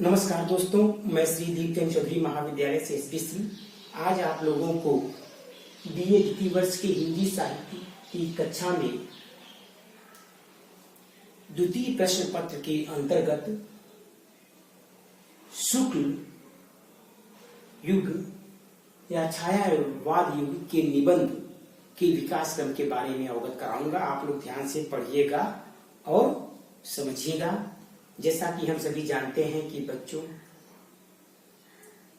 नमस्कार दोस्तों, मैं श्री दीपचंद चौधरी महाविद्यालय से एसबीसी। आज आप लोगों को बीए द्वितीय वर्ष के हिंदी साहित्य की कक्षा में द्वितीय प्रश्न पत्र के अंतर्गत शुक्ल युग या छायावाद युग के निबंध के विकास क्रम के बारे में अवगत कराऊंगा। आप लोग ध्यान से पढ़िएगा और समझिएगा। जैसा कि हम सभी जानते हैं कि बच्चों,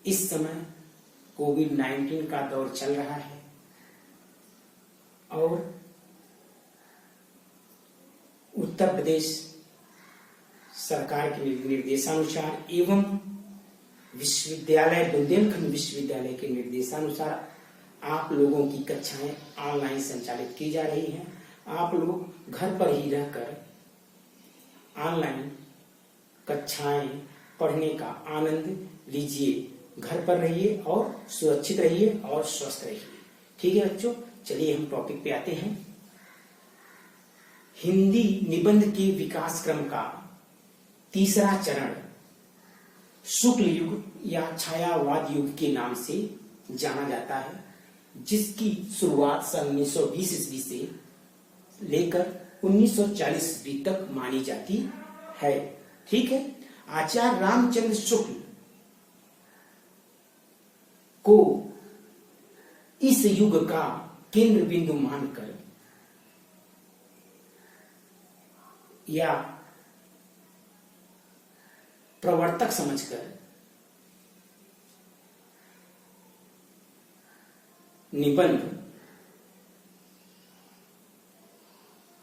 इस समय कोविड-19 का दौर चल रहा है और उत्तर प्रदेश सरकार के निर्देशानुसार एवं विश्वविद्यालय बुंदेलखंड विश्वविद्यालय के निर्देशानुसार आप लोगों की कक्षाएं ऑनलाइन संचालित की जा रही हैं। आप लोग घर पर ही रहकर ऑनलाइन कक्षाएं पढ़ने का आनंद लीजिए। घर पर रहिए और सुरक्षित रहिए और स्वस्थ रहिए। ठीक है बच्चों, चलिए हम टॉपिक पे आते हैं। हिंदी निबंध के विकास क्रम का तीसरा चरण शुक्ल युग या छायावाद युग के नाम से जाना जाता है, जिसकी शुरुआत सन 1920 ईस्वी से लेकर 1940 ईस्वी तक मानी जाती है। ठीक है। आचार्य रामचंद्र शुक्ल को इस युग का केंद्र बिंदु मानकर या प्रवर्तक समझकर निबंध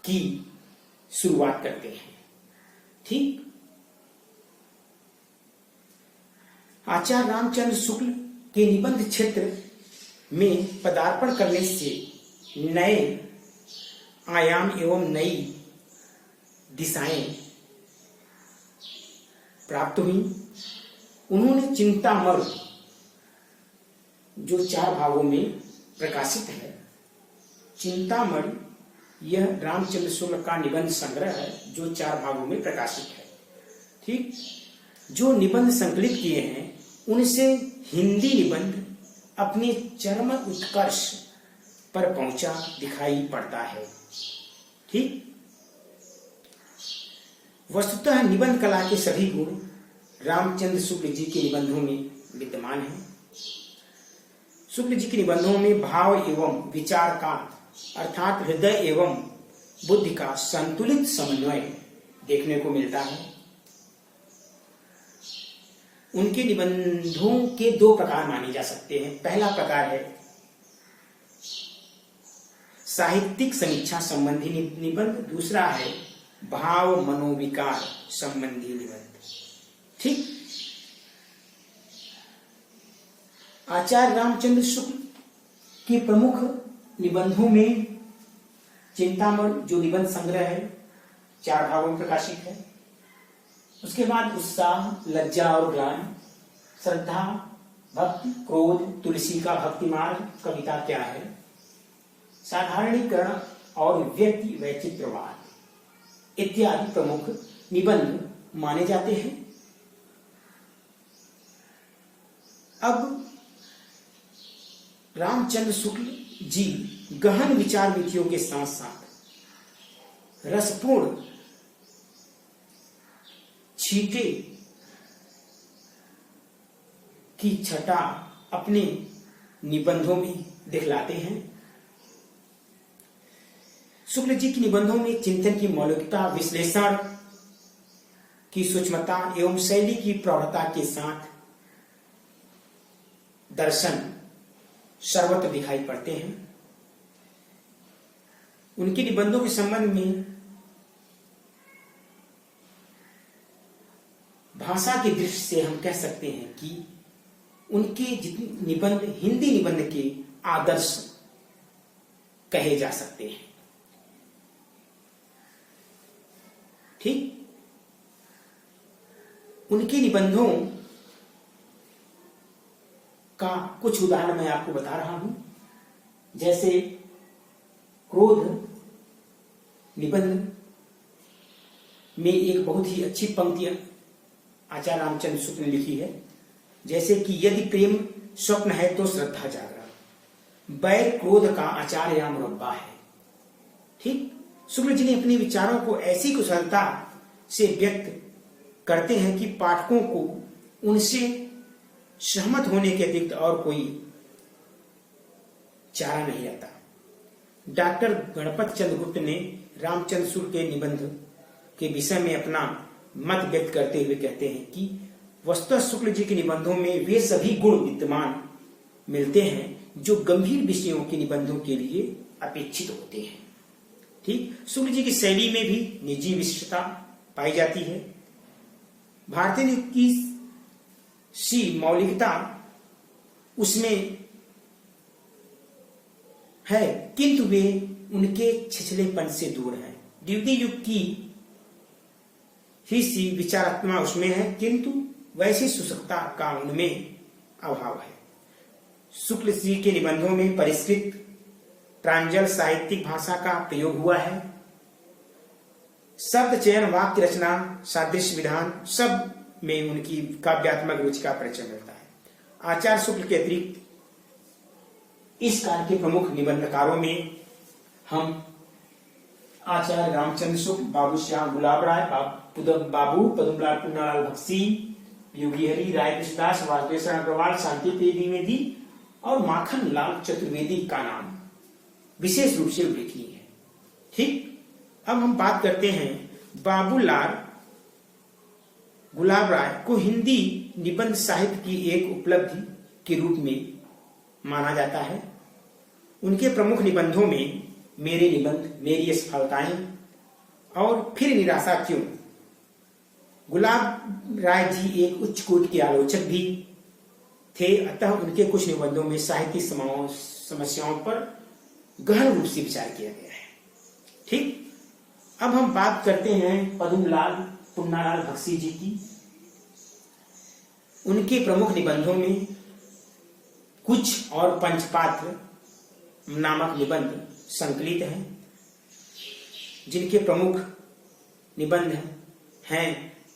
की शुरुआत करते हैं। ठीक। आचार्य रामचंद्र शुक्ल के निबंध क्षेत्र में पदार्पण करने से नए आयाम एवं नई दिशाएं प्राप्त हुई। उन्होंने चिंतामण, जो 4 भागों में प्रकाशित है, चिंतामण यह रामचंद्र शुक्ल का निबंध संग्रह है जो 4 भागों में प्रकाशित है। ठीक। जो निबंध संकलित किए हैं उनसे हिंदी निबंध अपने चरम उत्कर्ष पर पहुंचा दिखाई पड़ता है। ठीक। वस्तुतः निबंध कला के सभी गुण रामचंद्र शुक्ल जी के निबंधों में विद्यमान हैं। शुक्ल जी के निबंधों में भाव एवं विचार का अर्थात हृदय एवं बुद्धि का संतुलित समन्वय देखने को मिलता है। उनके निबंधों के 2 प्रकार माने जा सकते हैं। पहला प्रकार है साहित्यिक समीक्षा संबंधी निबंध, दूसरा है भाव मनोविकार संबंधी निबंध। ठीक। आचार्य रामचंद्र शुक्ल के प्रमुख निबंधों में चिंतामण जो निबंध संग्रह है 4 भागों में प्रकाशित है। उसके बाद उत्साह, लज्जा और ग्लानि, श्रद्धा, भक्ति, क्रोध, तुलसी का भक्ति मार्ग, कविता क्या है, साधारणीकरण और व्यक्ति वैचित्रवाद इत्यादि प्रमुख निबंध माने जाते हैं। अब रामचंद्र शुक्ल जी गहन विचार विधियों के साथ साथ रसपूर्ण छींटे की छटा अपने निबंधों में दिखलाते हैं। शुक्ल जी के निबंधों में चिंतन की मौलिकता, विश्लेषण की सूक्ष्मता एवं शैली की प्रौढ़ता के साथ दर्शन सर्वत्र दिखाई पड़ते हैं। उनके निबंधों के संबंध में भाषा की दृष्टि से हम कह सकते हैं कि उनके जितने निबंध हिंदी निबंध के आदर्श कहे जा सकते हैं। ठीक। उनके निबंधों का कुछ उदाहरण मैं आपको बता रहा हूं। जैसे क्रोध निबंध में एक बहुत ही अच्छी पंक्ति आचार्य रामचंद्र शुक्ल ने लिखी है, जैसे कि यदि प्रेम स्वप्न है तो श्रद्धा जागरण, बैर क्रोध का अचार या मुरब्बा है। ठीक, शुक्ल जी ने अपने विचारों को ऐसी कुशलता से व्यक्त करते हैं कि पाठकों को उनसे सहमत होने के अतिरिक्त और कोई चारा नहीं रहता। डॉक्टर गणपत चंद्र गुप्त ने रामचंद्र शुक्ल के निबंध के विषय में अपना मत व्यक्त करते हुए कहते हैं कि वस्तुतः शुक्ल जी के निबंधों में वे सभी गुण विद्यमान मिलते हैं जो गंभीर विषयों के निबंधों के लिए अपेक्षित होते हैं। ठीक, शुक्ल जी की शैली में भी निजी विशिष्टता पाई जाती है। भारतीय की सी मौलिकता उसमें है, किंतु वे उनके छिछलेपन से दूर हैं। द्वितीय युग की ही सी विचारात्मक उसमें है, किंतु वैसी सुसुकता का उनमें अभाव है। शुक्ल जी के निबंधों में परिष्कृत प्रांजल साहित्यिक भाषा का प्रयोग हुआ है। शब्द चयन, वाक्य रचना, सादृश्य विधान सब में उनकी काव्यात्मक रुचि का परिचय मिलता है। आचार्य शुक्ल के अतिरिक्त इस काल के प्रमुख निबंधकारों में हम आचार्य रामचंद्र शुक्ल, बाबू श्याम गुलाब राय, बाबू पद्मलाल पुन्नालाल बख्शी, योगी हरि, राय कृष्णदास, वासुदेव शरण अग्रवाल, शांति द्विवेदी और माखन लाल चतुर्वेदी का नाम विशेष रूप से उल्लेखनीय है। ठीक, अब हम बात करते हैं बाबूलाल गुलाब राय को हिंदी निबंध साहित्य की एक उपलब्धि के रूप में माना जाता है। उनके प्रमुख निबंधों में मेरे निबंध, मेरी असफलताएं और फिर निराशा क्यों। गुलाब राय जी एक उच्च कोटि के आलोचक भी थे, अतः उनके कुछ निबंधों में साहित्यिक समस्याओं पर गहन रूप से विचार किया गया है। ठीक, अब हम बात करते हैं पद्मलाल पुन्नालाल बख्शी जी की। उनके प्रमुख निबंधों में कुछ और पंचपात्र नामक निबंध संकलित हैं, जिनके प्रमुख निबंध हैं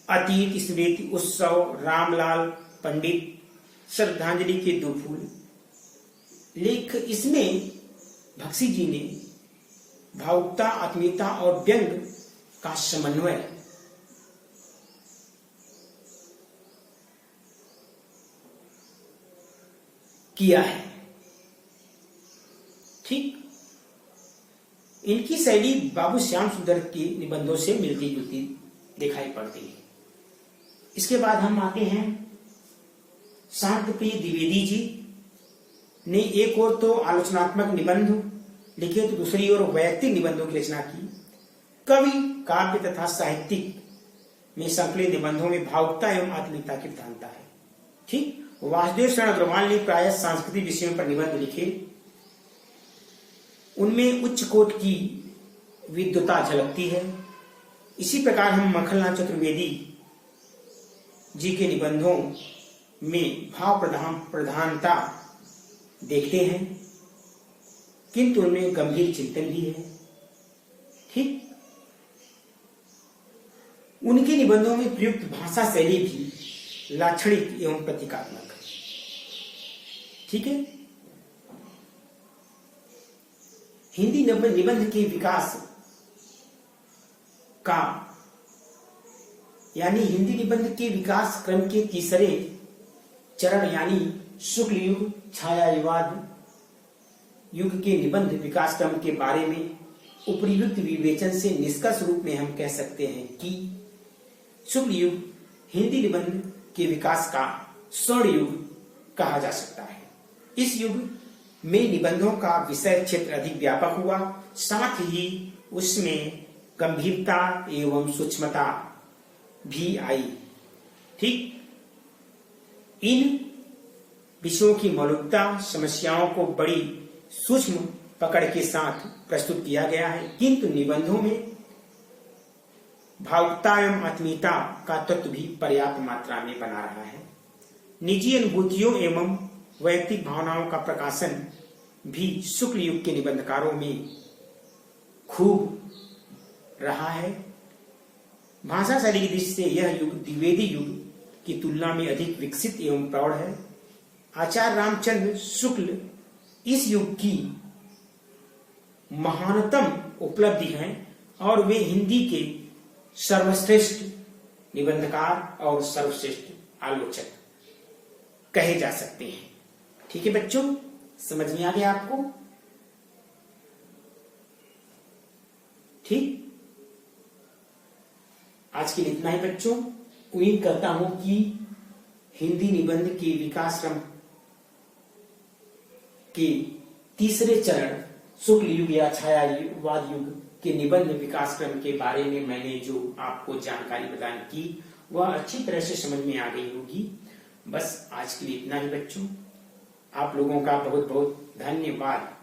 अतीत स्मृति उत्सव, रामलाल पंडित, श्रद्धांजलि के दो फूल। लेख इसमें बख्शी जी ने भावुकता, आत्मीयता और व्यंग का समन्वय किया है। ठीक, इनकी शैली बाबू श्याम सुंदर के निबंधों से मिलती जुलती दिखाई पड़ती है। इसके बाद हम आते हैं शांतप्रिय द्विवेदी जी ने एक और तो आलोचनात्मक निबंध लिखे तो दूसरी ओर वैयक्तिक निबंधों की रचना की। कवि, काव्य तथा साहित्यिक में संकलित निबंधों में भावुकता एवं आत्मीयता की प्रधानता है। ठीक, वासुदेव शरण अग्रवाल ने प्रायः सांस्कृतिक विषयों पर निबंध लिखे। उनमें उच्च कोट की विद्वता झलकती है। इसी प्रकार हम माखनलाल चतुर्वेदी जी के निबंधों में भाव प्रधानता देखते हैं, किंतु उनमें गंभीर चिंतन भी है। ठीक, उनके निबंधों में प्रयुक्त भाषा शैली भी लाक्षणिक एवं प्रतीकात्मक है। ठीक है, हिंदी निबंध के विकास का यानी हिंदी निबंध के विकास क्रम के तीसरे चरण यानी शुक्ल युग, छायायुगवाद युग के निबंध विकास क्रम के बारे में उपयुक्त विवेचन से निष्कर्ष रूप में हम कह सकते हैं कि शुक्ल युग हिंदी निबंध के विकास का स्वर्ण युग कहा जा सकता है। इस युग में निबंधों का विषय क्षेत्र अधिक व्यापक हुआ, साथ ही उसमें गंभीरता एवं सूक्ष्मता भी आई। ठीक, इन विषयों की मौलिकता समस्याओं को बड़ी सूक्ष्म पकड़ के साथ प्रस्तुत किया गया है, किंतु निबंधों में भावुकता एवं आत्मीयता का तत्व भी पर्याप्त मात्रा में बना रहा है। निजी अनुभूतियों एवं वैयक्तिक भावनाओं का प्रकाशन भी शुक्ल युग के निबंधकारों में खूब रहा है। भाषा शैली की दृष्टि से यह युग द्विवेदी युग की तुलना में अधिक विकसित एवं प्रौढ़ है। आचार्य रामचंद्र शुक्ल इस युग की महानतम उपलब्धि हैं और वे हिंदी के सर्वश्रेष्ठ निबंधकार और सर्वश्रेष्ठ आलोचक कहे जा सकते हैं। ठीक है बच्चों, समझ में आ गया आपको? ठीक, आज के लिए इतना ही बच्चों। उम्मीद करता हूं कि हिंदी निबंध के विकासक्रम के तीसरे चरण शुक्ल युग या छायावाद युग के निबंध विकासक्रम के बारे में मैंने जो आपको जानकारी प्रदान की वह अच्छी तरह से समझ में आ गई होगी। बस आज के लिए इतना ही बच्चों। आप लोगों का बहुत बहुत धन्यवाद।